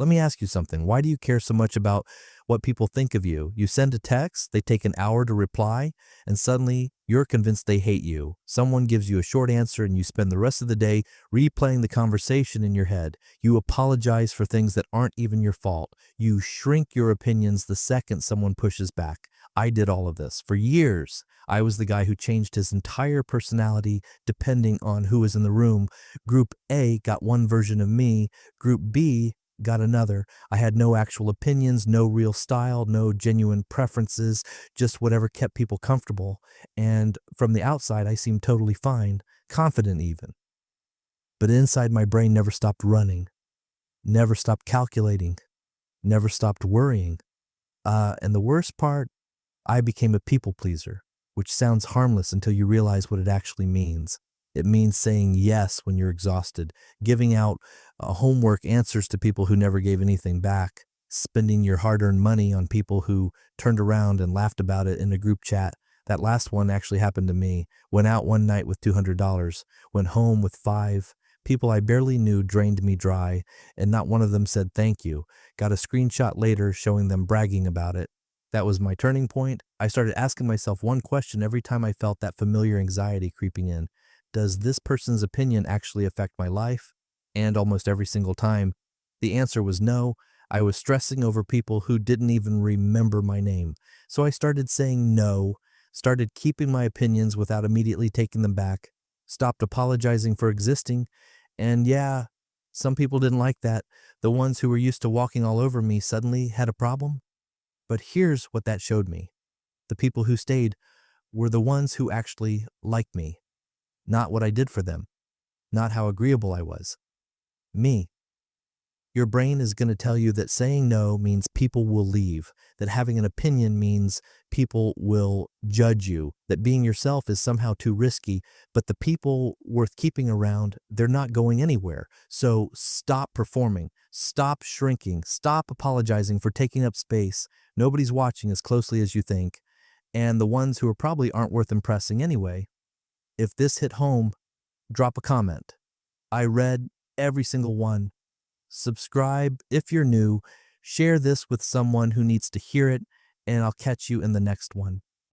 Let me ask you something. Why do you care so much about what people think of you? You send a text, they take an hour to reply, and suddenly you're convinced they hate you. Someone gives you a short answer and you spend the rest of the day replaying the conversation in your head. You apologize for things that aren't even your fault. You shrink your opinions the second someone pushes back. I did all of this. For years, I was the guy who changed his entire personality depending on who was in the room. Group A got one version of me, Group B got another. I had no actual opinions, no real style, no genuine preferences, just whatever kept people comfortable. And from the outside, I seemed totally fine, confident even. But inside, my brain never stopped running, never stopped calculating, never stopped worrying. And the worst part, I became a people pleaser, which sounds harmless until you realize what it actually means. It means saying yes when you're exhausted, giving out homework answers to people who never gave anything back, spending your hard-earned money on people who turned around and laughed about it in a group chat. That last one actually happened to me. Went out one night with $200, went home with five. People I barely knew drained me dry, and not one of them said thank you. Got a screenshot later showing them bragging about it. That was my turning point. I started asking myself one question every time I felt that familiar anxiety creeping in. Does this person's opinion actually affect my life? And almost every single time, the answer was no. I was stressing over people who didn't even remember my name. So I started saying no, started keeping my opinions without immediately taking them back, stopped apologizing for existing, and yeah, some people didn't like that. The ones who were used to walking all over me suddenly had a problem. But here's what that showed me. The people who stayed were the ones who actually liked me, not what I did for them, not how agreeable I was. Me. Your brain is going to tell you that saying no means people will leave, that having an opinion means people will judge you, that being yourself is somehow too risky, but the people worth keeping around, they're not going anywhere. So stop performing, stop shrinking, stop apologizing for taking up space. Nobody's watching as closely as you think, and the ones who are probably aren't worth impressing anyway. If this hit home, drop a comment. I read every single one. Subscribe if you're new, share this with someone who needs to hear it, and I'll catch you in the next one.